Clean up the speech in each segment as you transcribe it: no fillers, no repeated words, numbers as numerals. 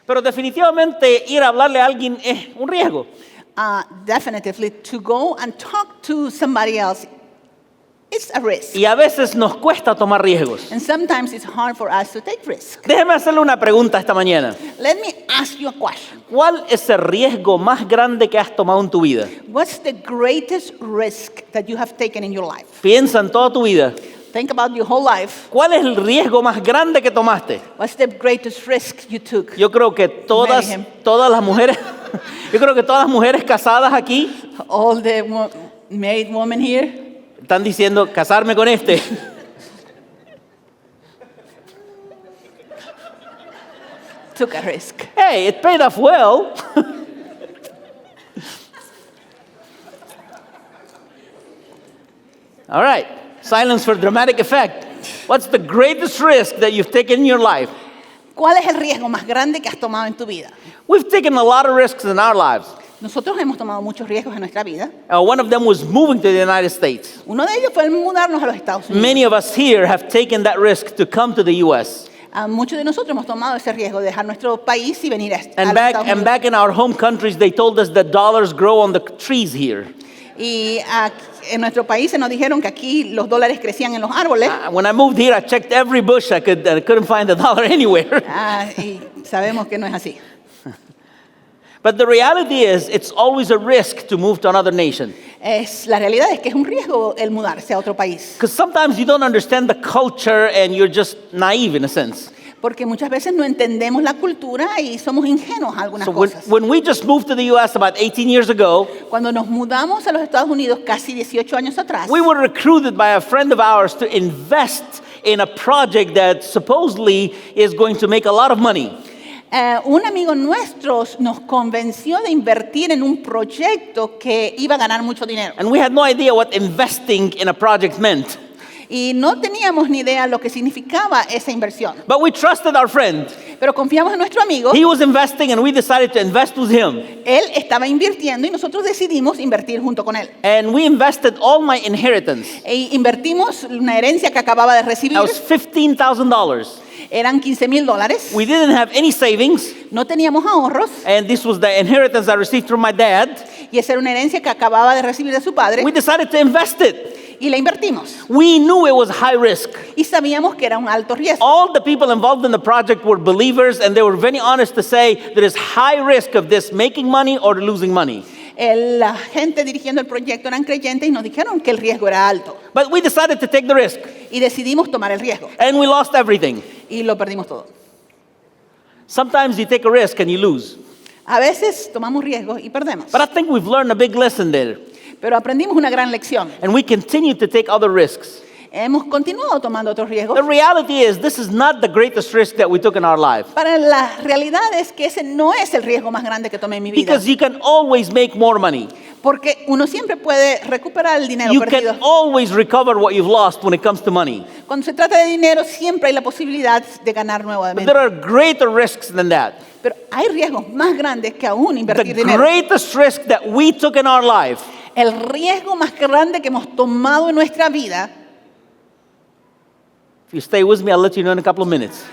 Pero definitivamente ir a hablarle a alguien es un riesgo. Definitely, to go and talk to somebody else, it's a risk. Y a veces nos cuesta tomar riesgos. And sometimes it's hard for us to take risks. Déjeme hacerle una pregunta esta mañana. Let me ask you a question. ¿Cuál es el riesgo más grande que has tomado en tu vida? What's the greatest risk that you have taken in your life? Piensa en toda tu vida. Think about your whole life. ¿Cuál es el riesgo más grande que tomaste? What's the greatest risk you took? Yo creo que todas las mujeres, yo creo que todas las mujeres casadas aquí All the married women here, están diciendo casarme con este. took a risk. Hey, it paid off well. All right. Silence for dramatic effect. What's the greatest risk that you've taken in your life? ¿Cuál es el riesgo más grande que has tomado en tu vida? We've taken a lot of risks in our lives. Nosotros hemos tomado muchos riesgos en nuestra vida. One of them was moving to the United States. Uno de ellos fue el mudarnos a los Estados Unidos. Many of us here have taken that risk to come to the U.S. Muchos de nosotros hemos tomado ese riesgo de dejar nuestro país y venir a los And Estados Unidos. back in our home countries, they told us that dollars grow on the trees here. Y en nuestro país se nos dijeron que aquí los dólares crecían en los árboles. When I moved here, I checked every bush I couldn't find a dollar anywhere. Y sabemos que no es así. But the reality is, it's always a risk to move to another nation. La realidad es que es un riesgo el mudarse a otro país. Because sometimes you don't understand the culture and you're just naive in a sense. Porque muchas veces no entendemos la cultura y somos ingenuos a algunas So cosas. when we just moved to the U.S. about 18 years ago, Cuando nos mudamos a los Estados Unidos casi 18 años atrás, we were recruited by a friend of ours to invest in a project that supposedly is going to make a lot of money. Un amigo nuestro nos convenció de invertir en un proyecto que iba a ganar mucho dinero. And we had no idea what investing in a project meant. Y no teníamos ni idea lo que significaba esa inversión. But we trusted our friend. Pero confiamos en nuestro amigo. He was investing and we decided to invest with him. Él estaba invirtiendo y nosotros decidimos invertir junto con él. And we invested all my inheritance. E invertimos una herencia que acababa de recibir. That was $15,000. Eran $15,000. We didn't have any savings. No teníamos ahorros. And this was the inheritance I received from my dad. Y esa era una herencia que acababa de recibir de su padre. We decided to invest it. Y la invertimos. We knew it was high risk. Y sabíamos que era un alto riesgo. All the people involved in the project were believers and they were very honest to say there is high risk of this making money or losing money. La gente dirigiendo el proyecto eran creyentes y nos dijeron que el riesgo era alto. But we decided to take the risk. Y decidimos tomar el riesgo. And we lost everything. Y lo perdimos todo. Sometimes you take a risk and you lose. A veces tomamos riesgos y perdemos. But I think we've learned a big lesson there. Pero aprendimos una gran lección. And we continue to take other risks. Hemos continuado tomando otros riesgos. The reality is this is not the greatest risk that we took in our life. Para la realidad es que ese no es el riesgo más grande que tomé en mi vida. Because you can always make more money. Porque uno siempre puede recuperar el dinero You perdido. can always recover what you've lost when it comes to money. Cuando se trata de dinero siempre hay la posibilidad de ganar But nuevamente. there are greater risks than that. Pero hay riesgos más grandes que aún The invertir dinero. greatest risk that we took in our life El riesgo más grande que hemos tomado en nuestra vida, if you stay with me, I'll let you know in a couple of minutes.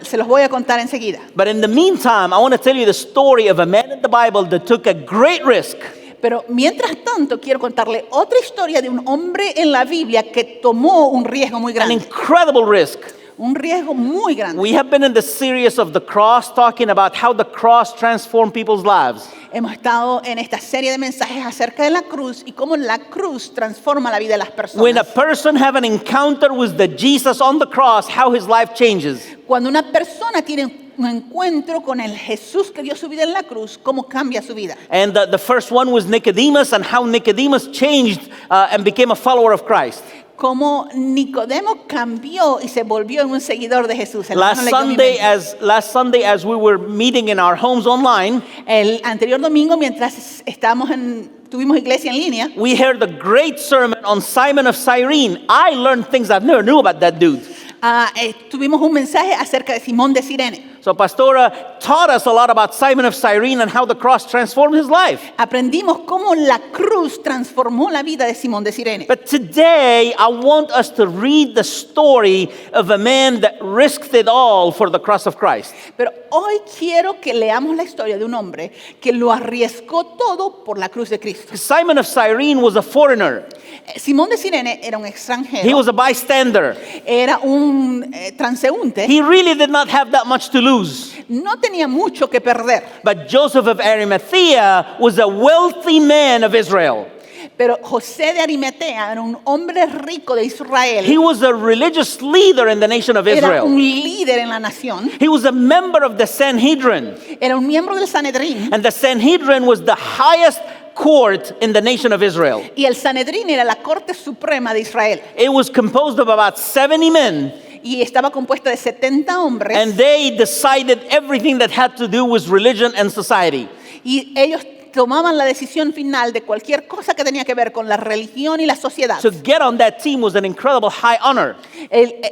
se los voy a contar enseguida. But in the meantime, I want to tell you the story of a man in the Bible that took a great risk. Pero mientras tanto quiero contarle otra historia de un hombre en la Biblia que tomó un riesgo muy An grande. incredible risk. Un riesgo muy grande. We have been in the series of the cross talking about how the cross transformed people's lives. Hemos estado en esta serie de mensajes acerca de la cruz y cómo la cruz transforma la vida de las When a personas. person have an encounter with the Jesus on the cross, how his life changes. Cuando una persona tiene un encuentro con el Jesús que dio su vida en la cruz, cómo cambia su vida. And the first one was Nicodemus and how Nicodemus changed and became a follower of Christ. Cómo Nicodemo cambió y se volvió en un seguidor de Jesús. El Last hermano leyó mi mente. Sunday, as we were meeting in our homes online, El anterior domingo, mientras tuvimos iglesia en línea, we heard the great sermon on Simon of Cyrene. I learned things I've never knew about that dude. tuvimos un mensaje acerca de Simón de Cirene. So Pastora taught us a lot about Simon of Cyrene and how the cross transformed his life. Aprendimos cómo la cruz transformó la vida de Simón de Cirene. But today, I want us to read the story of a man that risked it all for the cross of Christ. Pero hoy quiero que leamos la historia de un hombre que lo arriesgó todo por la cruz de Cristo. Simon of Cyrene was a foreigner. Simón de Cirene era un He extranjero, was a bystander. era un transeúnte, He really did not have that much to lose. no tenía mucho que perder. But Joseph of Arimathea was a wealthy man of Israel. Pero José de Arimatea era un hombre rico de He Israel, was a religious leader in the nation of era un Israel. líder en la nación, He was a member of the Sanhedrin. era un miembro del Sanedrín, And the Sanhedrin was the highest court in the nation of Israel. y el Sanedrín era la corte suprema de Israel. It was composed of about 70 men. Y estaba compuesta de 70 hombres, And they decided everything that had to do with religion and society. y ellos tomaban la decisión final de cualquier cosa que tenía que ver con la religión y la sociedad. To get on that team was an incredible high honor,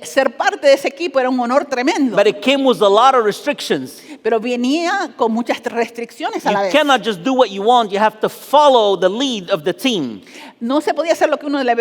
Ser parte de ese equipo era un honor tremendo, but it came with a lot of restrictions. pero venía con muchas restricciones a You la vez. cannot just do what you want, you have to follow the lead of the team. No se podía hacer lo que uno le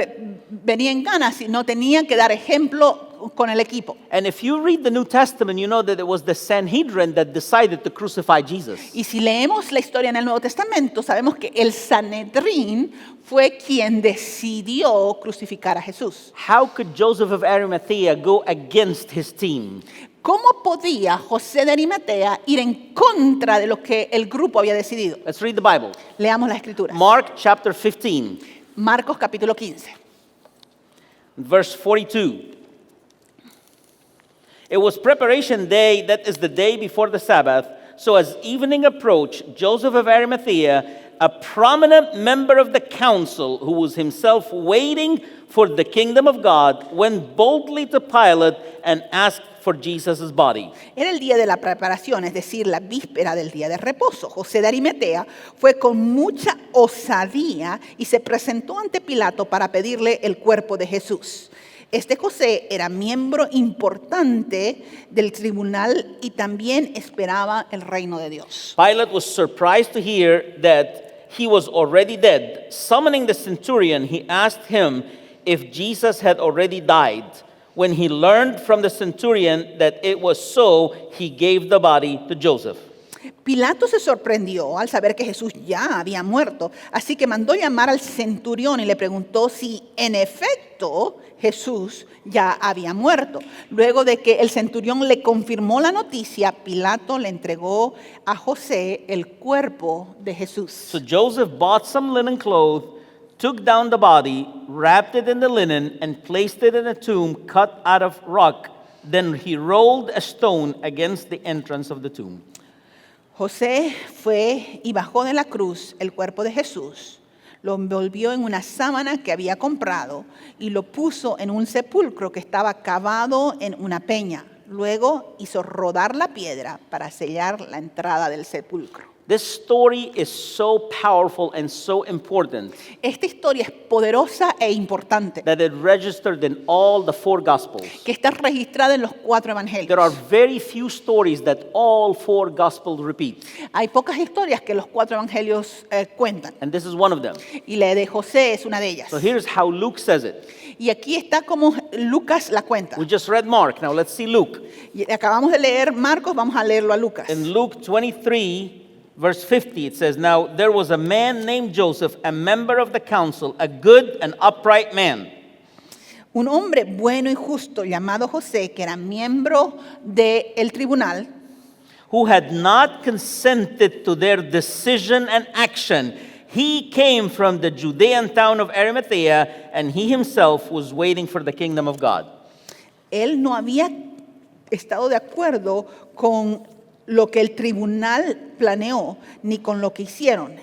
venía en gana, sino tenía que dar ejemplo con el equipo. And if you read the New Testament, you know that it was the Sanhedrin that decided to crucify Jesus. Y si leemos la historia en el Nuevo Testamento, sabemos que el Sanedrín fue quien decidió crucificar a Jesús. How could Joseph of Arimathea go against his team? ¿Cómo podía José de Arimatea ir en contra de lo que el grupo había decidido? Let's read the Bible. Leamos las escrituras. Mark chapter 15, Marcos capítulo 15. verse 42. It was preparation day, that is the day before the Sabbath. So as evening approached, Joseph of Arimathea, a prominent member of the council who was himself waiting for the kingdom of God, went boldly to Pilate and asked for Jesus' body. Era el día de la preparación, es decir, la víspera del día de reposo. José de Arimatea fue con mucha osadía y se presentó ante Pilato para pedirle el cuerpo de Jesús. Este José era miembro importante del tribunal y también esperaba el reino de Dios. Pilate was surprised to hear that he was already dead. Summoning the centurion, he asked him if Jesus had already died. When he learned from the centurion that it was so, he gave the body to Joseph. Pilato se sorprendió al saber que Jesús ya había muerto, así que mandó llamar al centurión y le preguntó si en efecto Jesús ya había muerto. Luego de que el centurión le confirmó la noticia, Pilato le entregó a José el cuerpo de Jesús. So Joseph bought some linen cloth, took down the body, wrapped it in the linen, and placed it in a tomb cut out of rock. Then he rolled a stone against the entrance of the tomb. José fue y bajó de la cruz el cuerpo de Jesús, lo envolvió en una sábana que había comprado y lo puso en un sepulcro que estaba cavado en una peña. Luego hizo rodar la piedra para sellar la entrada del sepulcro. This story is so powerful and so important Esta historia es poderosa e importante, that it registered in all the four Gospels. que está registrada en los 4 evangelios. There are very few stories that all four Gospels repeat, Hay pocas historias que los 4 evangelios cuentan, and this is one of them. y la de José es una de ellas. So here's how Luke says it. Y aquí está como Lucas la cuenta. We just read Mark, now let's see Luke. Y acabamos de leer Marcos, vamos a leerlo a Lucas. In Luke 23, verse 50, it says, Now there was a man named Joseph, a member of the council, a good and upright man. Un hombre bueno y justo llamado José, que era miembro del tribunal, Who had not consented to their decision and action. He came from the Judean town of Arimathea, and he himself was waiting for the kingdom of God. él no había estado de acuerdo con lo que el tribunal planeó, ni con lo que hicieron.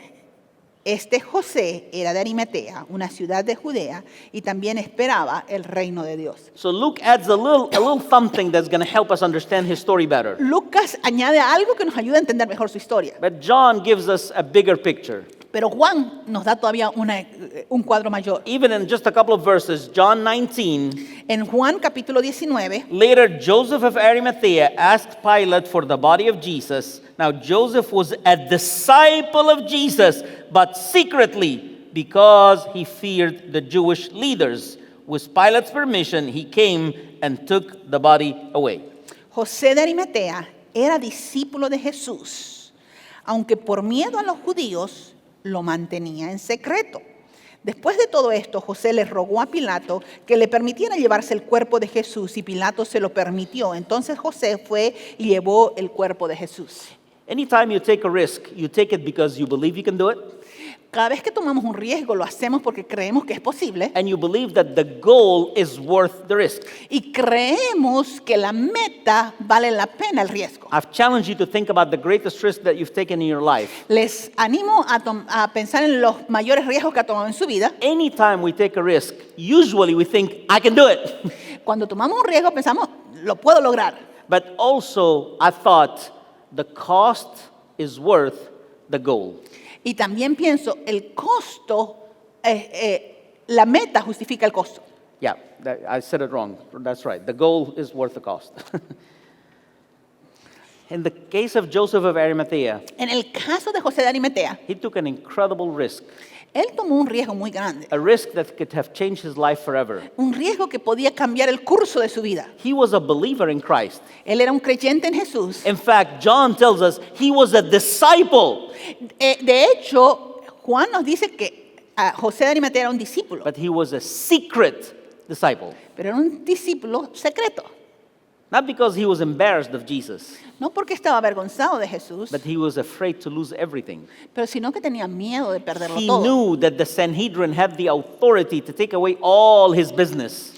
Este José era de Arimatea, una ciudad de Judea, y también esperaba el reino de Dios. So Luke adds a little something that's going to help us understand his story better. Lucas añade algo que nos ayuda a entender mejor su historia. But John gives us a bigger picture. Pero Juan nos da todavía un cuadro mayor. Even in just a couple of verses, John 19, En Juan capítulo 19, later Joseph of Arimathea asked Pilate for the body of Jesus. Now Joseph was a disciple of Jesus, but secretly because he feared the Jewish leaders. With Pilate's permission, he came and took the body away. José de Arimatea era discípulo de Jesús, aunque por miedo a los judíos lo mantenía en secreto. Después de todo esto, José le rogó a Pilato que le permitiera llevarse el cuerpo de Jesús y Pilato se lo permitió. Entonces José fue y llevó el cuerpo de Jesús. Anytime you take a risk, you take it because you believe you can do it, Cada vez que tomamos un riesgo lo hacemos porque creemos que es posible and you believe that the goal is worth the risk. y creemos que la meta vale la pena el riesgo. I've challenged you to think about the greatest risk that you've taken in your life. Les animo a pensar en los mayores riesgos que ha tomado en su vida. Anytime we take a risk, usually we think, I can do it. Cuando tomamos un riesgo pensamos, lo puedo lograr. But also, I thought the cost is worth the goal. Y también pienso, el costo, la meta justifica el costo. Yeah, I said it wrong. That's right. The goal is worth the cost. In the case of Joseph of Arimathea, En el caso de José de Arimatea, he took an incredible risk, él tomó un riesgo muy grande, a risk that could have changed his life forever. un riesgo que podía cambiar el curso de su vida. He was a believer in Christ. Él era un creyente en Jesús. In fact, John tells us he was a disciple, De hecho, Juan nos dice que José de Arimatea era un discípulo, but he was a secret disciple. pero era un discípulo secreto. Not because he was embarrassed of Jesus, No porque estaba avergonzado de Jesús, but he was afraid to lose everything. pero sino que tenía miedo de perderlo He todo. knew that the Sanhedrin had the authority to take away all his business.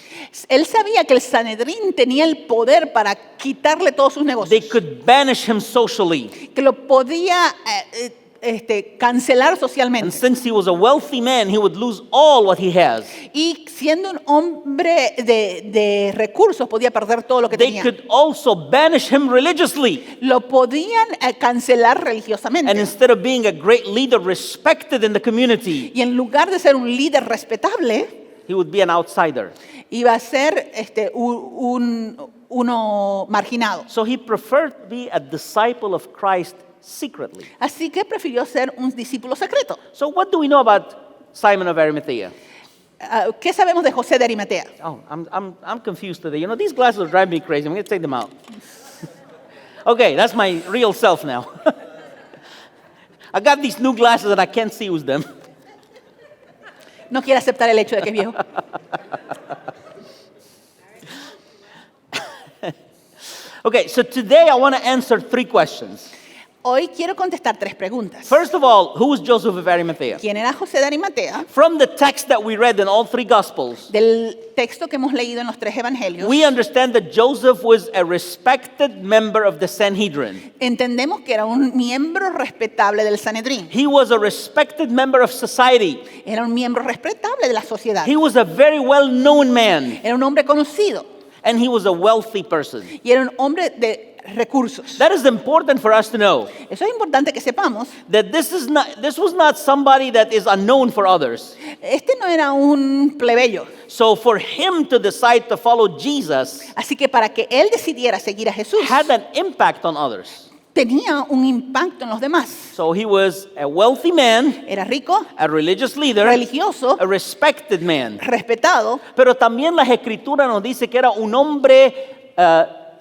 Él sabía que el Sanedrín tenía el poder para quitarle todos sus They negocios, could banish him socially. que lo podía cancelar And socialmente. since he was a wealthy man, he would lose all what he has. Y siendo un hombre de recursos, podía perder todo lo que They tenía. could also banish him religiously. Lo podían cancelar And religiosamente. instead of being a great leader respected in the community, Y en lugar de ser un líder respetable, he would be an outsider. iba a ser uno marginado. So he preferred to be a disciple of Christ secretly. Así que prefirió ser un discípulo secreto. So what do we know about Simon of Arimathea? ¿Qué sabemos de José de Arimatea? Oh, I'm confused today. You know, these glasses are driving me crazy. I'm going to take them out. Okay, that's my real self now. I got these new glasses and I can't see with them. No quiere aceptar el hecho de que es viejo. Okay, so today I want to answer 3 questions. Hoy quiero contestar 3 preguntas. First of all, who was Joseph of Arimathea? ¿Quién era José de Arimatea? From the text that we read in all 3 Gospels, Del texto que hemos leído en los 3 evangelios, we understand that Joseph was a respected member of the Sanhedrin. entendemos que era un miembro respetable del Sanedrín. He was a respected member of society. Era un miembro respetable de la sociedad. He was a very well-known man, Era un hombre conocido and he was a wealthy person. y era un hombre de recursos. That is important for us to know, Eso es importante que sepamos. that this was not somebody that is unknown for others. Este no era un plebeyo. So for him to decide to follow Jesus Así que para que él decidiera seguir a Jesús, had an impact on others. tenía un impacto en los demás. So he was a wealthy man, Era rico, a religious leader, religioso, a respected man. respetado, Pero también las escrituras nos dice que era un hombre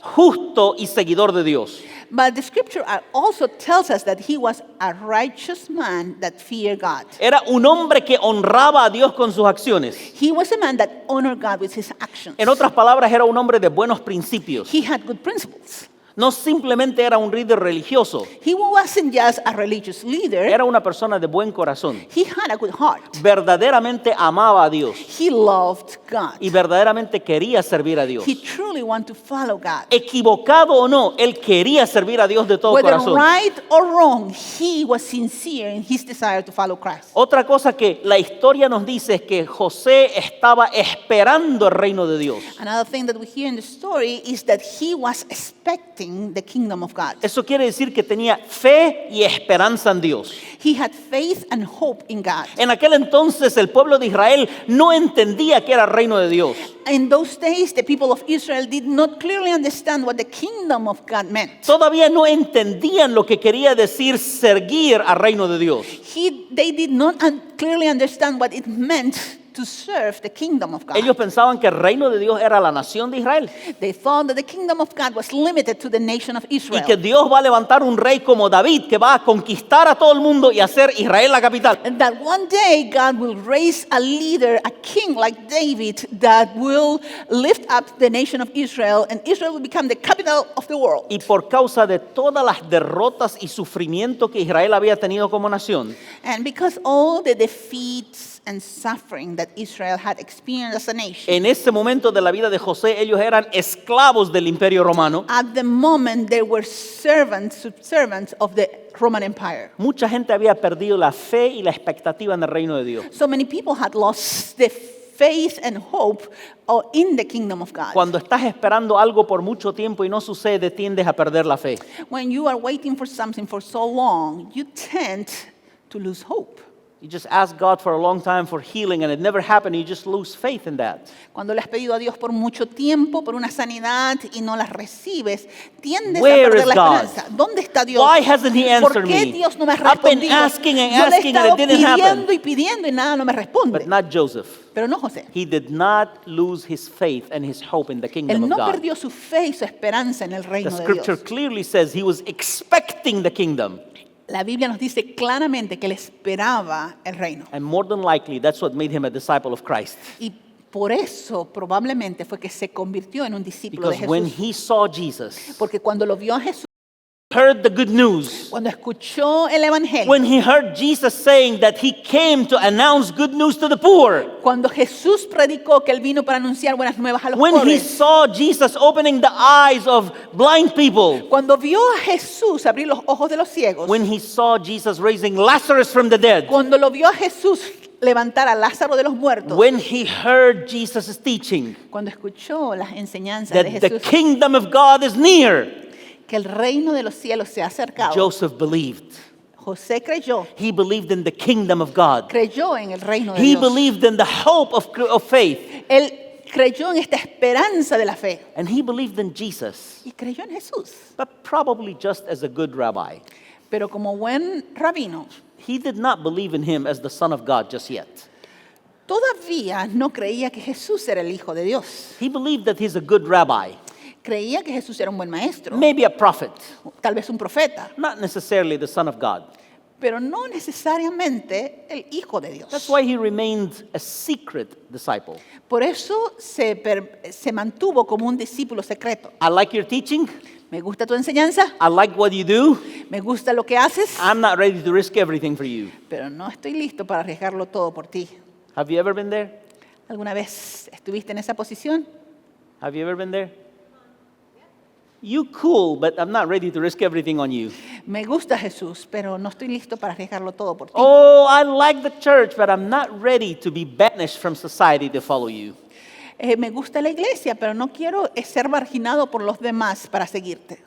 justo y seguidor de Dios. but the scripture also tells us that he was a righteous man that feared God. Era un hombre que honraba a Dios con sus acciones. He was a man that honored God with his actions. En otras palabras, era un hombre de buenos principios. He had good principles. No simplemente era un líder religioso, He wasn't just a religious leader. era una persona de buen corazón. He had a good heart. Verdaderamente amaba a Dios He loved God. y verdaderamente quería servir a Dios. He truly wanted to follow God. Equivocado o no, él quería servir a Dios de todo Whether corazón. right or wrong, he was sincere in his desire to follow Christ. Otra cosa que la historia nos dice es que José estaba esperando el reino de Dios. Another thing that we hear in the story is that he was expecting expecting the kingdom of God. Eso quiere decir que tenía fe y esperanza en Dios. He had faith and hope in God. En aquel entonces el pueblo de Israel no entendía que era el reino de Dios. In those days, the people of Israel did not clearly understand what the kingdom of God meant. Todavía no entendían lo que quería decir seguir al reino de Dios. They did not clearly understand what it meant to serve the kingdom of God. Ellos pensaban que el reino de Dios era la nación de Israel They thought that the kingdom of God was limited to the nation of y Israel. que Dios va a levantar un rey como David que va a conquistar a todo el mundo y hacer Israel la capital. And that one day God will raise a leader, a king like David, that will lift up the nation of Israel, and Israel will become the capital of the world. Y por causa de todas las derrotas y sufrimiento que Israel había tenido como nación, And because all the defeats and suffering that Israel had experienced as a nation, en ese momento de la vida de José, ellos eran esclavos del Imperio Romano. at the moment they were subservients of the Roman Empire. Mucha gente había perdido la fe y la expectativa en el reino de Dios. So many people had lost the faith and hope in the kingdom of God. Cuando estás esperando algo por mucho tiempo y no sucede, tiendes a perder la fe. When you are waiting for something for so long, you tend to lose hope. You just ask God for a long time for healing and it never happened. You just lose faith in that. Cuando le has pedido a Dios por mucho tiempo, por una sanidad y no la recibes, tiendes Where a perder is la God? esperanza. ¿Dónde está Dios? Why hasn't He ¿Por answered qué me? Dios no me ha I've been respondido? asking and Yo le he asking and estado it didn't happen. pidiendo y pidiendo y nada no me responde. But not Joseph. Pero no José. He did not lose his faith and his hope in the kingdom Él of no God. perdió su fe y su esperanza en el The reino de scripture Dios. clearly says he was expecting the kingdom. La Biblia nos dice claramente que él esperaba el reino. And more than likely, that's what made him a disciple of Christ. Y por eso probablemente fue que se convirtió en un discípulo de Because when Jesús. he saw Jesus, Porque cuando lo vio a Jesús, heard the good news, cuando escuchó el evangelio, when he heard Jesus saying that he came to announce good news to the poor, cuando Jesús predicó que él vino para anunciar buenas nuevas a los when he pobres, saw Jesus opening the eyes of blind people, cuando vio a Jesús abrir los ojos de los ciegos, when he saw Jesus raising Lazarus from the dead, cuando lo vio a Jesús levantar a Lázaro de los muertos, when he heard Jesus' teaching cuando escuchó las enseñanzas de that the Jesús, kingdom of God is near, que el reino de los cielos se ha acercado, Joseph believed. José creyó, He believed in the kingdom of God. creyó en el reino de He Dios. believed in the hope of faith. Él creyó en esta esperanza de la fe And he believed in Jesus, y creyó en Jesús. but probably just as a good rabbi. Pero como buen rabino, He did not believe in him as the Son of God just yet. todavía no creía que Jesús era el Hijo de Dios. He believed that he's a good rabbi, Creía que Jesús era un buen maestro, maybe a prophet, tal vez un profeta, not necessarily the Son of God. pero no necesariamente el Hijo de Dios. That's why he remained a secret disciple. Por eso se mantuvo como un discípulo secreto. I like your teaching. Me gusta tu enseñanza, I like what you do. me gusta lo que haces, I'm not ready to risk everything for you. pero no estoy listo para arriesgarlo todo por ti. Have you ever been there? ¿Alguna vez estuviste en esa posición? Have you ever been there? You cool, but I'm not ready to risk everything on you. Me gusta Jesús, pero no estoy listo para arriesgarlo todo por ti. Oh, I like the church, but I'm not ready to be banished from society to follow you. Me gusta la iglesia, pero no quiero ser marginado por los demás para seguirte.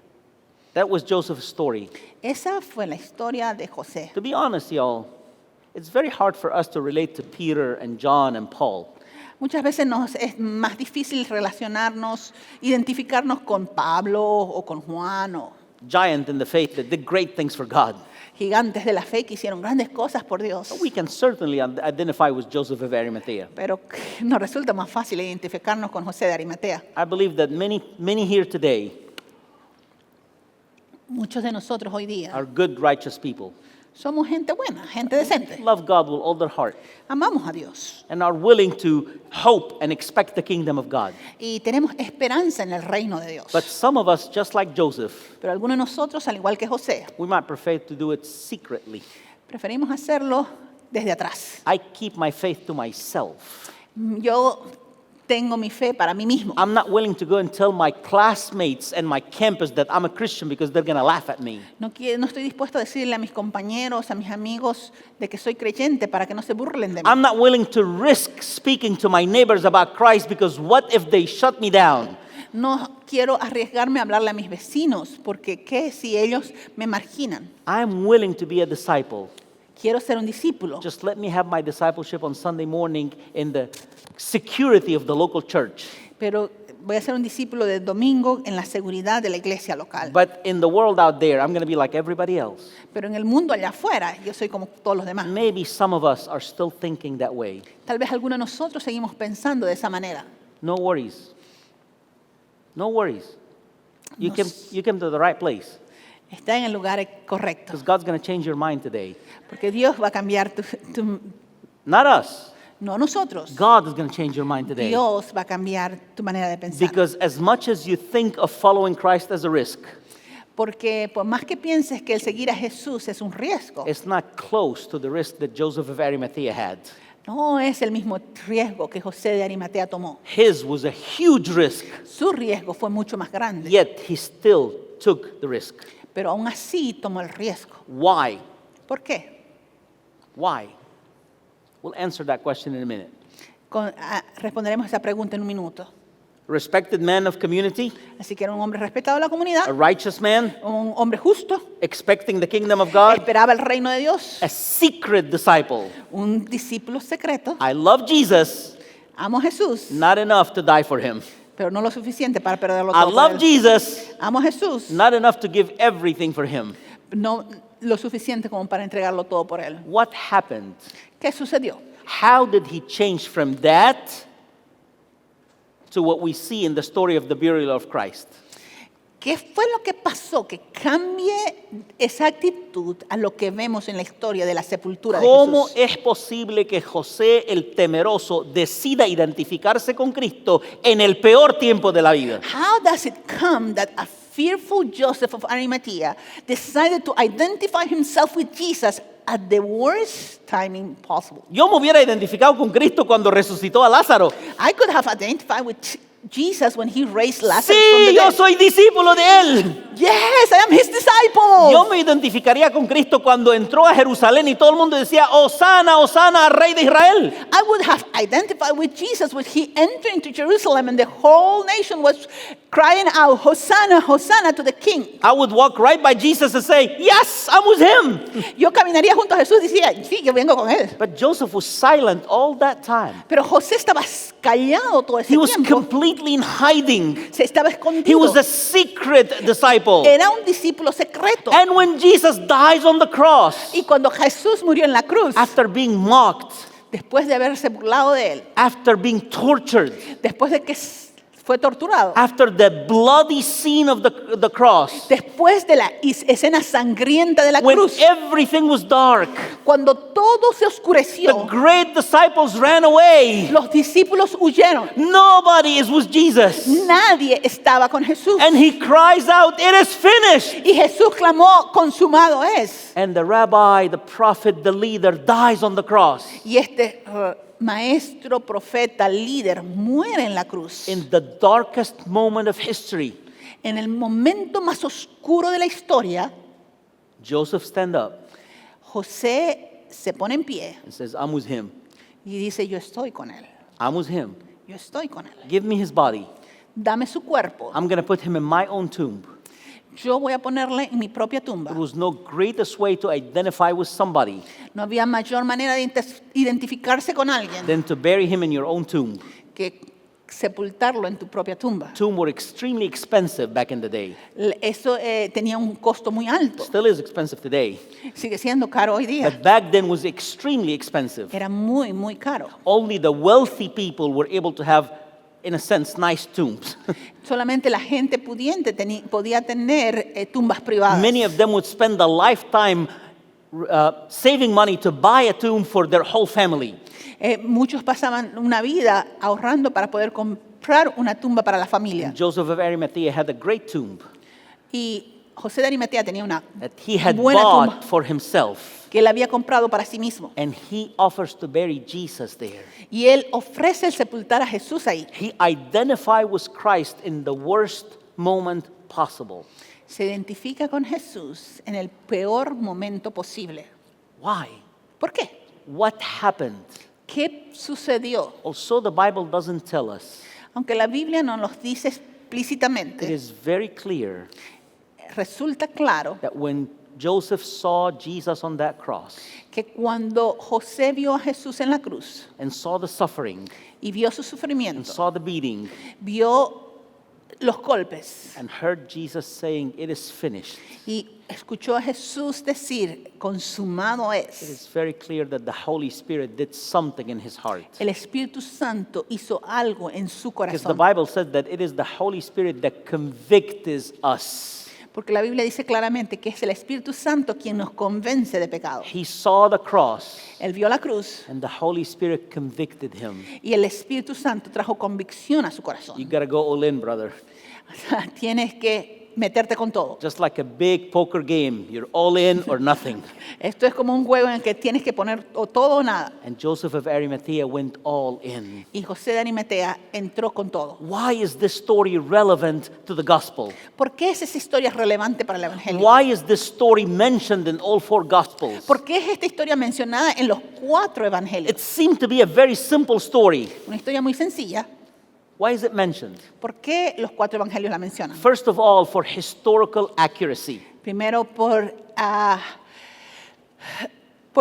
That was Joseph's story. Esa fue la historia de José. To be honest, y'all, it's very hard for us to relate to Peter and John and Paul. Muchas veces nos es más difícil relacionarnos, identificarnos con Pablo o con Juan o Giant in the faith that did great things for God. gigantes de la fe que hicieron grandes cosas por Dios. We can certainly identify with Joseph of Arimathea. Pero nos resulta más fácil identificarnos con José de Arimatea. I believe that many here today Muchos de nosotros hoy día are good, righteous people. somos gente buena, gente decente. Love God with all their heart Amamos a Dios and are willing to hope and expect the kingdom of God. y tenemos esperanza en el reino de Dios. But some of us, just like Joseph, Pero algunos de nosotros, al igual que José, we might prefer to do it secretly. preferimos hacerlo desde atrás. I keep my faith to myself. Yo tengo mi fe para mí mismo. I'm not willing to go and tell my classmates and my campus that I'm a Christian because they're going to laugh at me. No estoy dispuesto a decirle a mis compañeros, a mis amigos, de que soy creyente para que no se burlen de mí. I'm not willing to risk speaking to my neighbors about Christ because what if they shut me down? No quiero arriesgarme a hablarle a mis vecinos, porque ¿qué si ellos me marginan? I'm willing to be a disciple. Quiero ser un discípulo. Just let me have my discipleship on Sunday morning in the security of the local church. Pero voy a ser un discípulo de domingo en la seguridad de la iglesia local. But in the world out there, I'm going to be like everybody else. Pero en el mundo allá afuera, yo soy como todos los demás. Maybe some of us are still thinking that way. Tal vez algunos de nosotros seguimos pensando de esa manera. No worries. No worries. You came to the right place. Está en el lugar correcto. Because God's going to change your mind today. Porque Dios va a cambiar Not us. no nosotros. God is going to change your mind today. Dios va a cambiar tu manera de pensar. Because as much as you think of following Christ as a risk, Porque por más que pienses que el seguir a Jesús es un riesgo, it's not close to the risk that Joseph of Arimathea had. no es el mismo riesgo que José de Arimatea tomó. His was a huge risk, Su riesgo fue mucho más grande, yet he still took the risk. pero aún así tomó el riesgo. Why? ¿Por qué? Why? We'll answer that question in a minute. Responderemos esa pregunta en un minuto. Respected man of community, Así que era un hombre respetado de la a comunidad, righteous man, un hombre justo, expecting the kingdom of God, esperaba el reino de Dios, a secret disciple. un discípulo secreto. I love Jesus, Amo a Jesús, not enough to die for him. pero no lo suficiente para perderlo I todo por love él. Jesus, Amo a Jesús, not enough to give everything for him. no lo suficiente como para entregarlo todo por él. What happened? ¿Qué sucedió? How did he change from that to what we see in the story of the burial of Christ? ¿Qué fue lo que pasó que cambie esa actitud a lo que vemos en la historia de la sepultura de ¿Cómo Jesús? es posible que José el temeroso decida identificarse con Cristo en el peor tiempo de la vida? How does it come that a fearful Joseph of Arimathea decided to identify himself with Jesus at the worst timing possible? Yo me hubiera identificado con Cristo cuando resucitó a Lázaro. I could have identified with Jesus when he raised Lazarus from Sí, the yo dead. soy discípulo de él. Yes, I am his disciple. Yo me identificaría con Cristo cuando entró a Jerusalén y todo el mundo decía, Hosana, Hosana al Rey de Israel. I would have identified with Jesus when he entered into Jerusalem and the whole nation was crying out, Hosanna, Hosanna to the King. I would walk right by Jesus and say, yes, I'm with him. Yo caminaría junto a Jesús y decía, sí, yo vengo con él. But Joseph was silent all that time. Pero José estaba callado todo ese He was tiempo. completely in hiding. Se estaba He escondido. was a secret disciple. Era un discípulo secreto. And when Jesus dies on the cross, Y cuando Jesús murió en la cruz, after being mocked, después de haberse burlado de él, after being tortured, después de que fue torturado, after the bloody scene of the cross, después de la escena sangrienta de la when cruz, everything was dark, cuando todo se the oscureció, great disciples ran away. los discípulos huyeron. Nobody is with Jesus. Nadie estaba con Jesús. And he cries out, it is finished. Y Jesús clamó, consumado es. And the rabbi, the prophet, the leader dies on the cross. Y este maestro, profeta, líder muere en la cruz. In the darkest moment of history, En el momento más oscuro de la historia, Joseph stand up José se pone en pie and says, I'm with him. y dice, yo estoy con él. I'm with him. Yo estoy con él. Give me his body. Dame su cuerpo. I'm going to put him in my own tomb. Yo voy a ponerle en mi propia tumba. There was no greatest way to identify with somebody No había mayor manera de identificarse con alguien than to bury him in your own tomb. que sepultarlo en tu propia tumba. Tombs were extremely expensive back in the day. Eso tenía un costo muy alto. Still is expensive today. Sigue siendo caro hoy día. But back then was extremely expensive. Era muy, muy caro. Only the wealthy people were able to have, in a sense, nice tombs. Solamente la gente pudiente podía tener tumbas privadas. Many of them would spend a lifetime saving money to buy a tomb for their whole family. Muchos pasaban una vida ahorrando para poder comprar una tumba para la familia. Joseph of Arimathea had a great tomb Y José de Arimatea tenía una that he had buena bought tumba for himself. que él había comprado para sí mismo. And he offers to bury Jesus there. Y él ofrece el sepultar a Jesús ahí. He identified with Christ in the worst moment possible. Se identifica con Jesús en el peor momento posible. Why? ¿Por qué? What happened? ¿Qué sucedió? Also, the Bible doesn't tell us. Aunque la Biblia no nos dice explícitamente, it is very clear resulta claro that when Joseph saw Jesus on that cross que cuando José vio a Jesús en la cruz and saw the suffering y vio su and sufrimiento, saw the beating vio los golpes and heard Jesus saying, "It is finished," y escuchó a Jesús decir, consumado it es, is very clear that the Holy Spirit did something in his heart. el Espíritu Santo hizo algo en su Because the corazón. Bible says that it is the Holy Spirit that convicts us. Porque la Biblia dice claramente que es el Espíritu Santo quien nos convence de pecado. He saw the cross Él vio la cruz and the Holy Spirit convicted him. y el Espíritu Santo trajo convicción a su You corazón. gotta go all in, brother. O sea, tienes que meterte con todo. Just like a big poker game, you're all in or nothing. Esto es como un juego en el que tienes que poner o todo o nada. And Joseph of Arimathea went all in. Y José de Arimatea entró con todo. Why is this story relevant to the gospel? ¿Por qué es esa historia relevante para el Evangelio? Why is this story mentioned in all four gospels? ¿Por qué es esta historia mencionada en los 4 It Evangelios? seemed to be a very simple story. Una historia muy sencilla. Why is it mentioned? ¿Por qué los 4 Evangelios la mencionan? First of all, for historical accuracy. Primero por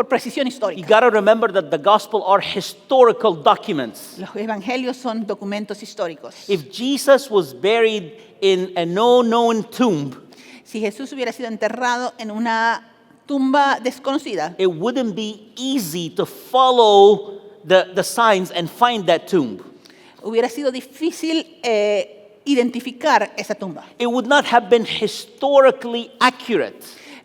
precisión You histórica. got to remember that the gospel are historical documents. Los evangelios son documentos históricos. If Jesus was buried in a no known tomb, Si Jesús hubiera sido enterrado en una tumba desconocida, it wouldn't be easy to follow the signs and find that tomb. hubiera sido difícil identificar esa tumba. It would not have been historically accurate.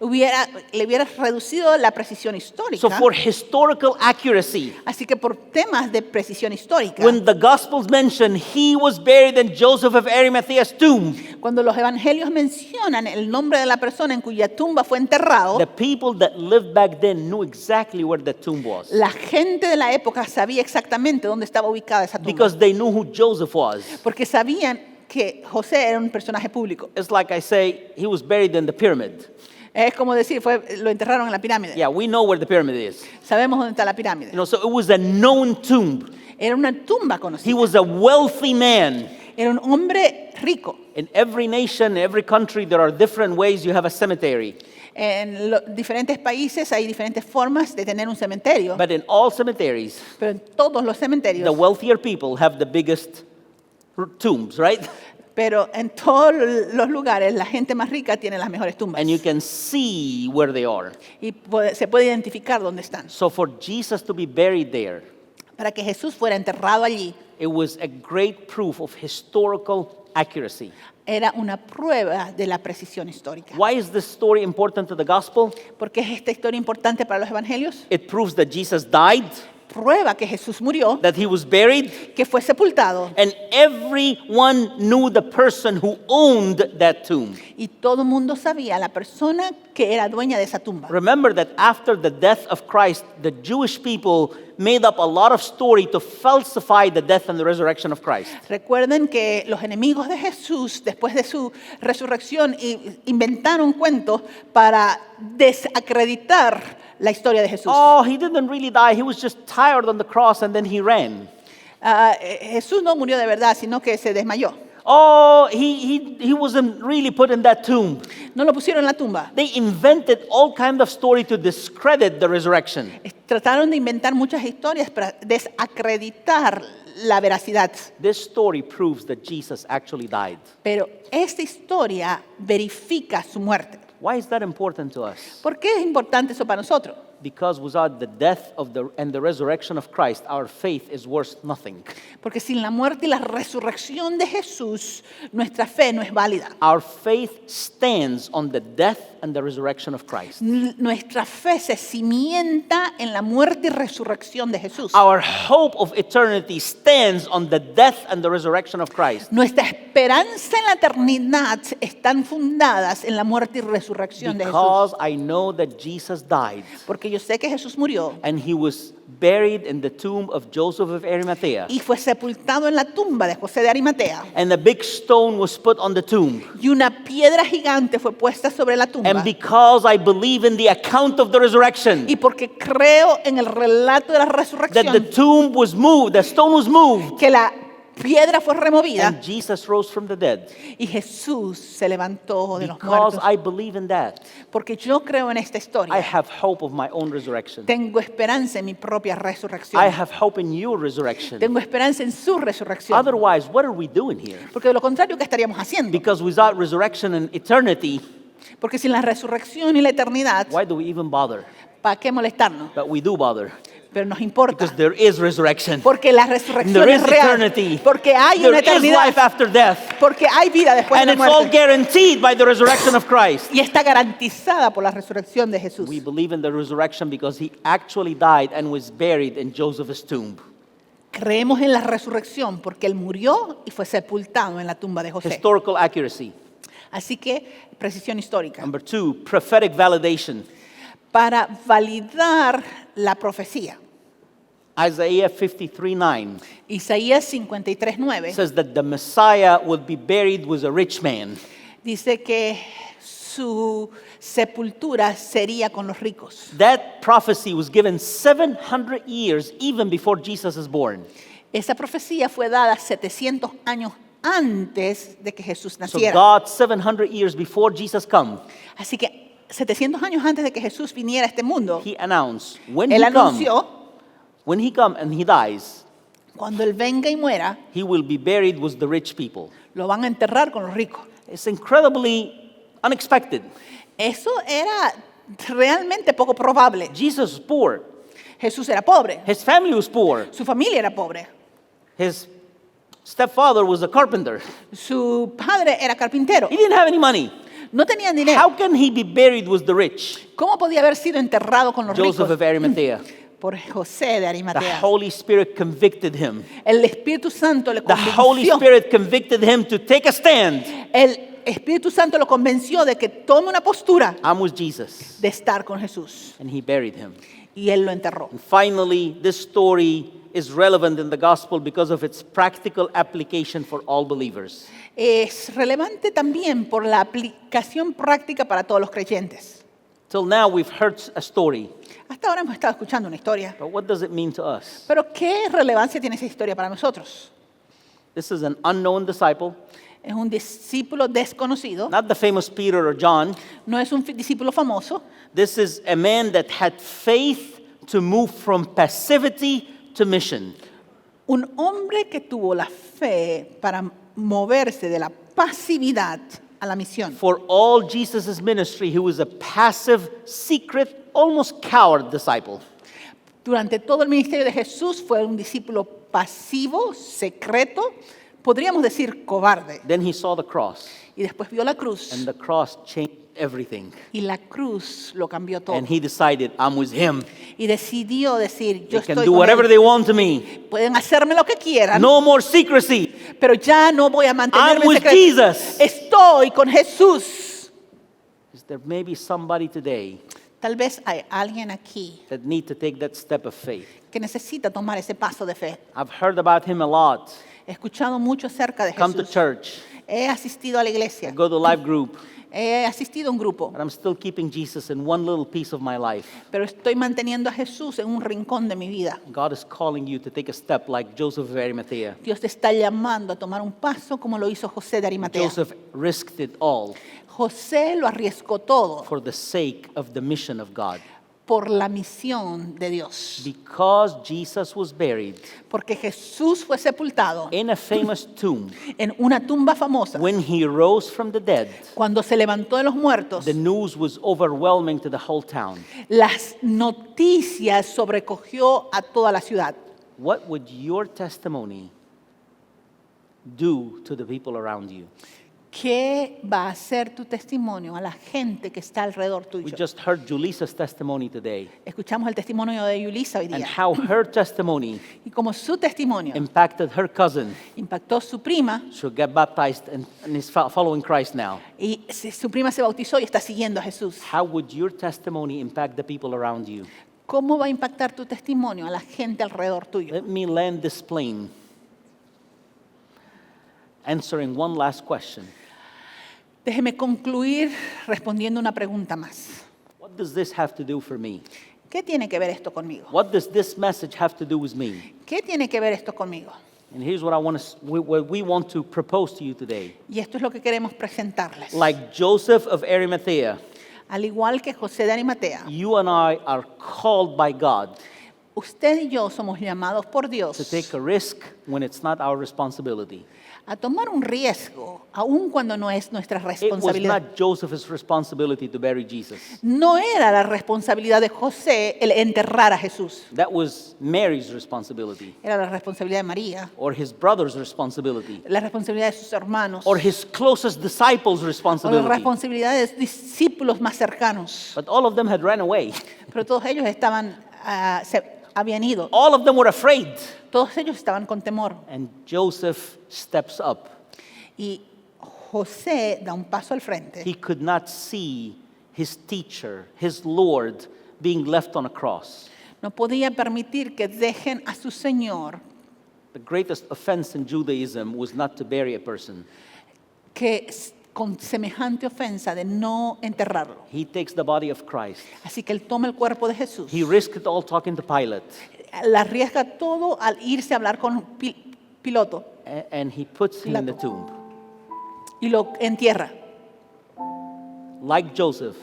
Le hubiera reducido la precisión histórica. So, for historical accuracy, Así que por temas de precisión histórica, when the Gospels mention he was buried in Joseph of Arimathea's tomb, cuando los evangelios mencionan el nombre de la persona en cuya tumba fue enterrado, the people that lived back then knew exactly where the tomb was la gente de la época sabía exactamente dónde estaba ubicada esa tumba. because they knew who Joseph was. Porque sabían que José era un personaje público. It's like I say, he was buried in the pyramid. Es como decir, lo enterraron en la pirámide. Yeah, we know where the pyramid is. Sabemos dónde está la pirámide. So it was a known tomb. Era una tumba He conocida. was a wealthy man. Era un hombre rico. In every nation, every country, there are different ways you have a cemetery. En los diferentes países hay diferentes formas de tener un cementerio. But in all cemeteries, Pero en todos los cementerios, the wealthier people have the biggest tombs, right? pero en todos los lugares, la gente más rica tiene las mejores tumbas. And you can see where they are. Y se puede identificar dónde están. So for Jesus to be buried there, Para que Jesús fuera enterrado allí, it was a great proof of historical accuracy. era una prueba de la precisión histórica. Why is this story important to the gospel? ¿Por qué es esta historia importante para los evangelios? It proves that Jesus died, Prueba que Jesús murió, that he was buried, que fue sepultado and everyone knew the person who owned that tomb. y todo el mundo sabía la persona que era dueña de esa tumba. Remember that after the death of Christ, the Jewish people made up a lot of story to falsify the death and the resurrection of Christ. Recuerden que los enemigos de Jesús, después de su resurrección, inventaron cuentos para desacreditar la historia de Jesús. Oh, he didn't really die. He was just tired on the cross and then he ran. Jesús no murió de verdad, sino que se desmayó. Oh, he wasn't really put in that tomb. No lo pusieron en la tumba. They invented all kinds of story to discredit the resurrection. Trataron de inventar muchas historias para desacreditar la veracidad. This story proves that Jesus actually died. Pero esta historia verifica su muerte. Why is that important to us? ¿Por qué es importante eso para nosotros? Because without the death and the resurrection of Christ, our faith is worth nothing. Porque sin la muerte y la resurrección de Jesús, nuestra fe no es válida. Our faith stands on the death and the resurrection of Christ. Nuestra fe se cimienta en la muerte y resurrección de Jesús. Our hope of eternity stands on the death and the resurrection of Christ. Nuestra esperanza en la eternidad están fundadas en la muerte y resurrección de Jesús. Because I know that Jesus died Porque yo sé que Jesús murió and he was buried in the tomb of Joseph of Arimathea. y fue sepultado en la tumba de José de Arimatea. And a big stone was put on the tomb. Y una piedra gigante fue puesta sobre la tumba. And because I believe in the account of the resurrection, Y porque creo en el relato de la that the resurrección, tomb was moved, the stone was moved, que la piedra fue removida and Jesus rose from the dead. y Jesús se levantó de los Because muertos. I believe in that, Porque yo creo en esta I historia. have hope of my own resurrection. Tengo esperanza en mi propia I resurrección. have hope in your resurrection. Tengo esperanza en su resurrección. Otherwise, what are we doing here? Porque de lo contrario, ¿qué estaríamos haciendo? Because without resurrection and eternity, Porque sin la resurrección y la eternidad, why do we even bother? ¿para qué molestarnos? But we do bother. Pero nos importa. Because there is resurrection. Porque la And resurrección there es is real. eternity. Porque hay There una is life eternidad. after death. Porque hay vida después And de la it's all muerte. guaranteed by the resurrection of Christ. Y está garantizada por la resurrección de Jesús. We believe in the resurrection because he actually died and was buried in Joseph's tomb. Creemos en la resurrección porque Él murió y fue sepultado en la tumba de José. Historical accuracy. Así que, precisión histórica. Number 2, prophetic validation. Para validar la profecía. Isaiah 53:9 Isaías 53:9 says that the Messiah would be buried with a rich man. dice que su sepultura sería con los ricos. That prophecy was given 700 years even before Jesus is born. Esa profecía fue dada 700 años antes de que Jesús So naciera. God 700 years before Jesus come, Así que 700 años antes de que Jesús viniera a este mundo, he announced when Él he come and he dies, cuando Él venga y muera, he will be buried with the rich people. lo van a enterrar con los ricos. It's incredibly unexpected. Eso era realmente poco probable. Jesus was poor. Jesús era pobre, His family was poor. su familia era pobre, His stepfather was a carpenter. su padre era carpintero, He didn't have any money. no tenían dinero. How can he be buried with the rich? ¿Cómo podía haber sido enterrado con los Joseph ricos? of Arimathea. Por José de The Arimatea. Holy Spirit convicted him. El Espíritu Santo le The Holy convenció. Spirit convicted him to take a stand. El Espíritu Santo lo convenció de que tome una postura I'm with Jesus. de estar con Jesús. And he buried him. Y él lo enterró. And finally, this story is relevant in the gospel because of its practical application for all believers. Es relevante también por la aplicación práctica para todos los creyentes. Till now, we've heard a story. Hasta ahora hemos estado escuchando una historia. But what does it mean to us? Pero ¿qué relevancia tiene esa historia para nosotros? This is an unknown disciple, Es un discípulo desconocido. not the famous Peter or John. No es un discípulo famoso. This is a man that had faith to move from passivity to mission. Un hombre que tuvo la fe para moverse de la pasividad a la misión. For all Jesus' ministry, he was a passive, secret, almost coward disciple. Durante todo el ministerio de Jesús fue un discípulo pasivo, secreto, podríamos decir cobarde. Then he saw the cross, Y después vio la cruz. and the cross changed everything. Y la cruz lo cambió todo. And he decided, I'm with him. Y decidió decir, yo They can estoy do con whatever él. they want to me. Pueden hacerme lo que quieran, No more secrecy. pero ya no voy a mantenerme I'm en with secreto. Jesus. Estoy con Jesús. Is there may be somebody today Tal vez hay alguien aquí that need to take that step of faith? que necesita tomar ese paso de fe. I've heard about him a lot. He escuchado mucho acerca de Come to Jesús. church. He asistido a la I iglesia. go to life group. He asistido a un grupo. But I'm still keeping Jesus in one little piece of my life. Pero estoy manteniendo a Jesús en un rincón de mi vida. God is calling you to take a step like Joseph of Arimathea. Dios te está llamando a tomar un paso como lo hizo José de Arimatea. Joseph risked it all José lo arriesgó todo for the sake of the mission of God. por la misión de Dios. Because Jesus was buried Porque Jesús fue sepultado in a famous tomb, en una tumba famosa. when he rose from the dead, Cuando se levantó de los muertos, the news was overwhelming to the whole town. las noticias sobrecogió a toda la ciudad. What would your testimony do to the people around you? ¿Qué va a hacer tu testimonio a la gente que está alrededor We tuyo? just heard Julisa's testimony today, Escuchamos el testimonio de Yulisa hoy and día. how her testimony Y como su testimonio impacted her cousin. impactó a su prima, She'll get baptized and is following Christ now. y su prima se bautizó y está siguiendo a Jesús. How would your testimony impact the people around you? ¿Cómo va a impactar tu testimonio a la gente alrededor tuyo? Let me land this plane answering one last question. Déjeme concluir respondiendo una pregunta más. What does this have to do for me? ¿Qué tiene que ver esto conmigo? What does this message have to do with me? ¿Qué tiene que ver esto conmigo? And here's what what we want to propose to you today. Y esto es lo que queremos presentarles. Like Joseph of Arimathea, Al igual que José de Arimatea, you and I are called by God usted y yo somos llamados por Dios to take a risk when it's not our responsibility. a tomar un riesgo, aun cuando no es nuestra It was responsabilidad. not Joseph's responsibility to bury Jesus. No era la responsabilidad de José el enterrar a Jesús. That was Mary's responsibility, Era la responsabilidad de María, or his brother's responsibility, la responsabilidad de sus hermanos, or his closest disciples' o la responsibility. responsabilidad de sus discípulos más cercanos. But all of them had ran away. Pero todos ellos habían ido. All of them were afraid. Todos ellos estaban con temor. And Joseph steps up. Y José da un paso al frente. He could not see his teacher, his Lord, being left on a cross. No podía permitir que dejen a su Señor, The greatest offense in Judaism was not to bury a person. con semejante ofensa de no enterrarlo. He takes the body of Christ. Así que él toma el cuerpo de Jesús. He risked it all talking to Pilate. La arriesga todo al irse a hablar con Piloto And he puts him in the tomb. y lo entierra. Like Joseph,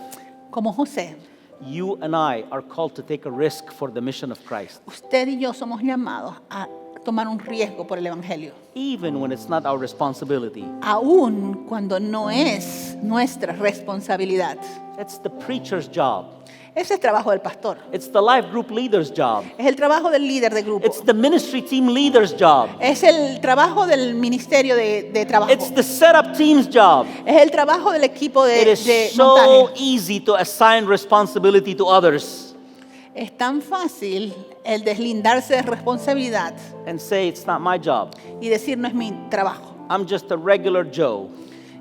Como José, you and I are called to take a risk for the mission of Christ, usted y yo somos llamados a tomar un riesgo por el Evangelio, even when it's not our responsibility. aun cuando no es nuestra responsabilidad. It's the preacher's job. Ese es el trabajo del pastor. It's the life group leader's job. Es el trabajo del líder de grupo. It's the ministry team leader's job. Es el trabajo del ministerio de trabajo. It's the setup team's job. Es el trabajo del equipo It de is so montaje. easy to assign responsibility to others Es tan fácil el deslindarse de responsabilidad and say, it's not my job. y decir no es mi trabajo. I'm just a regular Joe.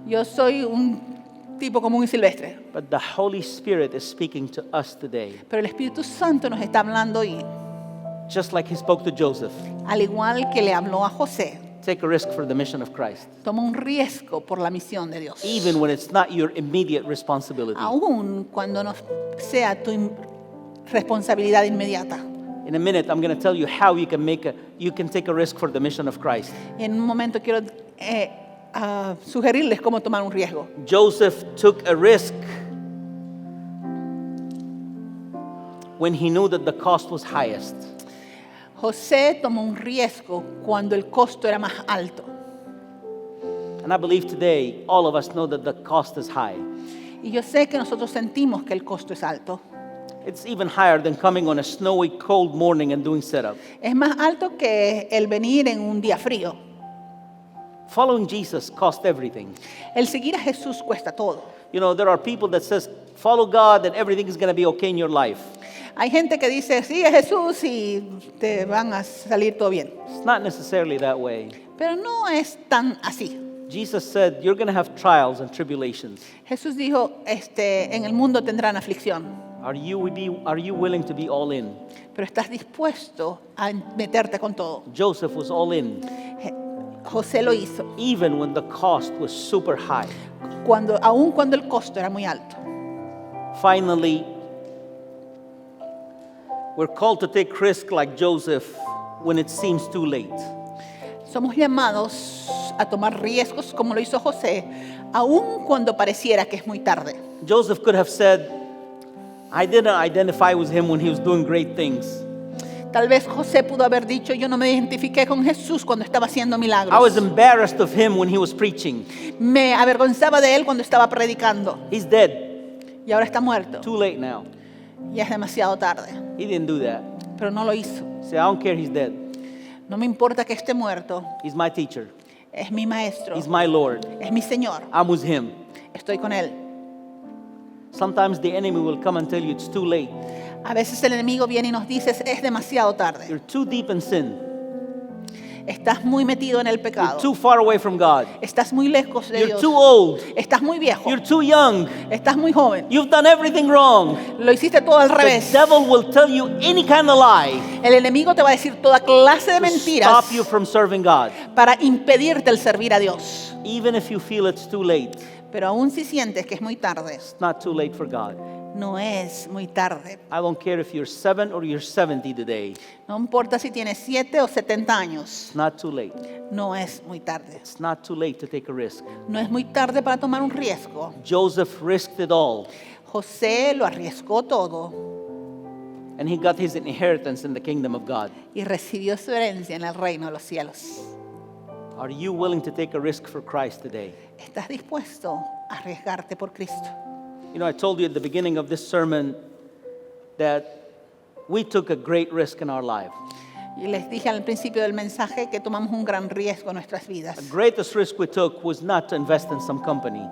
Yo soy un tipo común y silvestre. But the Holy Spirit is speaking to us today, Pero el Espíritu Santo nos está hablando hoy, just like he spoke to Joseph. al igual que le habló a José. Take a risk for the mission of Christ, Toma un riesgo por la misión de Dios. even when it's not your immediate responsibility. Aún cuando no sea tu responsabilidad inmediata. In a minute, I'm going to tell you how you can take a risk for the mission of Christ. En un momento quiero sugerirles cómo tomar un riesgo. Joseph took a risk when he knew that the cost was highest. José tomó un riesgo cuando el costo era más alto. And I believe today all of us know that the cost is high. Y yo sé que nosotros sentimos que el costo es alto. It's even higher than coming on a snowy, cold morning and doing setup. Es más alto que el venir en un día frío. Following Jesus cost everything. El seguir a Jesús cuesta todo. You know, there are people that says, follow God and everything is going to be okay in your life. Hay gente que dice, sigue a Jesús y te van a salir todo bien. It's not necessarily that way. Pero no es tan así. Jesus said, you're going to have trials and tribulations. Jesús dijo, en el mundo tendrán aflicción, Are you willing to be all in? pero estás dispuesto a meterte con todo. Joseph was all in, José lo hizo, even when the cost was super high. aun cuando el costo era muy alto. Finally, we're called to take risk like Joseph when it seems too late. Somos llamados a tomar riesgos como lo hizo José, aun cuando pareciera que es muy tarde. Joseph could have said, I didn't identify with him when he was doing great things. Tal vez José pudo haber dicho, yo no me identifiqué con Jesús cuando estaba haciendo I was milagros. embarrassed of him when he was preaching. Me avergonzaba de él cuando estaba predicando. He's dead. Y ahora está muerto. Too late now. Ya es demasiado tarde. He didn't do that. Pero no lo hizo. Say, I don't care, he's dead. No me importa que esté muerto. He's my teacher. Es mi maestro. He's my Lord. Es mi Señor. I'm with him. Estoy con él. Sometimes the enemy will come and tell you it's too late. A veces el enemigo viene y nos dice, es demasiado tarde. You're too deep in sin. Estás muy metido en el You're pecado. too far away from God. Estás muy lejos de You're Dios. too old. Estás muy viejo. You're too young. Estás muy joven. You've done everything wrong. Lo hiciste todo al The revés. devil will tell you any kind of lie El enemigo te va a decir toda clase de to mentiras stop you from serving God. para impedirte el servir a Dios. Even if you feel it's too late, Pero aún si sientes que es muy tarde, it's not too late for God. No es muy tarde. I don't care if you're 7 or you're 70 today. No importa si tienes 7 o 70 años. It's not too late. No es muy tarde. It's not too late to take a risk. No es muy tarde para tomar un riesgo. Joseph risked it all, José lo arriesgó todo and he got his inheritance in the kingdom of God. y recibió su herencia en el reino de los cielos. Are you willing to take a risk for Christ today? ¿Estás dispuesto a arriesgarte por Cristo? You know, I told you at the beginning of this sermon that we took a great risk in our life. Y les dije al principio del mensaje que tomamos un gran riesgo en nuestras vidas. The greatest risk we took was not to invest in some company,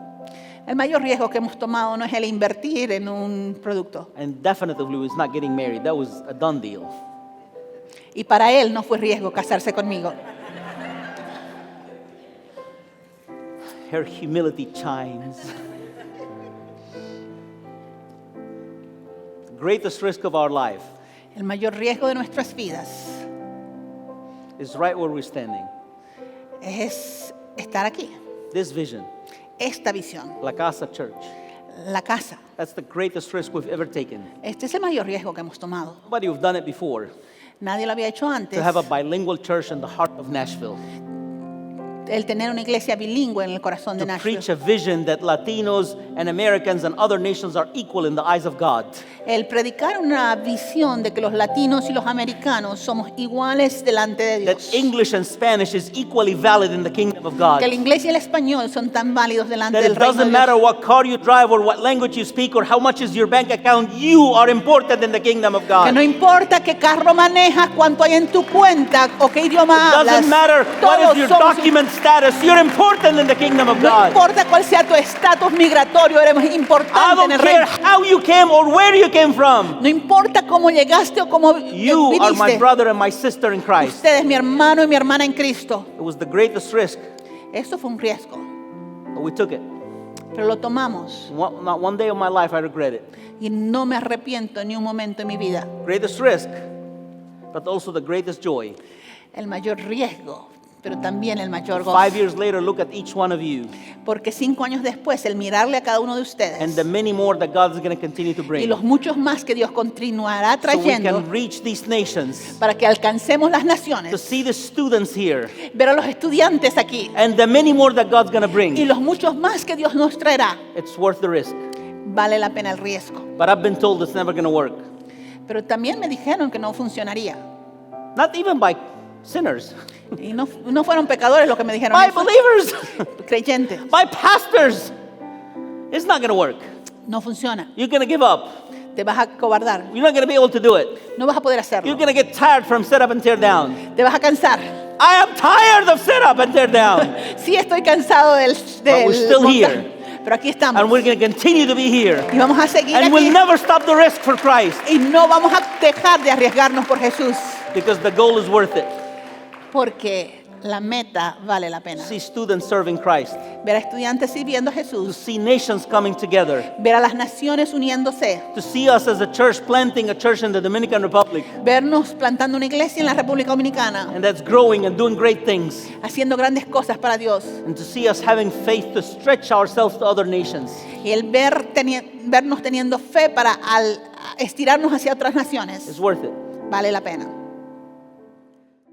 El mayor riesgo que hemos tomado no es el invertir en un producto. and definitely was not getting married. That was a done deal. Y para él no fue riesgo casarse conmigo. Her humility shines. The greatest risk of our life El mayor riesgo de nuestras vidas is right where we're standing. es estar aquí. This vision, Esta visión, La Casa Church, la casa. that's the greatest risk we've ever taken. Este es el mayor riesgo que hemos tomado. Nobody who've done it before. Nadie lo había hecho antes. To have a bilingual church in the heart of Nashville. El tener una iglesia bilingüe en el corazón de To Nashville. preach a vision that Latinos and Americans and other nations are equal in the eyes of God. El predicar una visión de que los latinos y los americanos somos iguales delante de That Dios. English and Spanish is equally valid in the kingdom of God. Que el inglés y el español son tan válidos delante That del it reino de doesn't Dios. matter what car you drive or what language you speak or how much is your bank account, you are important in the kingdom of Que no God. importa qué carro manejas, cuánto hay en tu cuenta o qué idioma It hablas. doesn't matter what Todos is your somos- document status, you're important in the kingdom of No God. importa cuál sea tu estatus migratorio, eres I importante en don't el care reino. how you came or where you came from. No importa cómo llegaste o cómo You are my viniste. brother and my sister in Christ. Usted es mi hermano y mi hermana en Cristo. It was the greatest risk, Eso fue un riesgo, but we took it. pero lo tomamos Not one day of my life I regret it. y no me arrepiento ni un momento en mi vida. Greatest risk, but also the greatest joy. El mayor riesgo, pero también el mayor gozo. 5 years later, look at each one of you Porque 5 años después, el mirarle a cada uno de and ustedes the many more that God is going to continue to y bring. los muchos más que Dios continuará So we trayendo can reach these nations, para que alcancemos las to naciones, see the students here, ver a los estudiantes aquí and the many more that God's going to y bring. los muchos más que Dios nos traerá. It's worth the risk. Vale la pena el riesgo. But I've been told it's never going to work. Pero también me dijeron que no funcionaría. Not even by sinners, Y no fueron pecadores los que me dijeron by eso. believers, Creyentes. by pastors. It's not going to work. No funciona. You're going to give up. Te vas a cobardar. You're not going to be able to do it. No vas a poder You're hacerlo. going to get tired from sit up and tear down. Te vas a cansar. I am tired of sit up and tear down. Sí, estoy cansado del we're still montaje, here. pero aquí estamos. And we're going to continue to be here. Y vamos a seguir And we'll aquí. never stop the risk for Christ Y no vamos a dejar de arriesgarnos por Jesús. because the goal is worth it. Porque la meta vale la pena. See students serving Christ, Ver a estudiantes sirviendo a to Jesús. see nations coming together, Ver a las naciones uniéndose. to see us as a church planting a church in the Dominican Republic, Vernos plantando una iglesia en la República Dominicana. and that's growing and doing great things, Haciendo grandes cosas para Dios. and to see us having faith to stretch ourselves to other nations. Y el vernos teniendo fe para estirarnos hacia otras naciones. It's worth it. Vale la pena.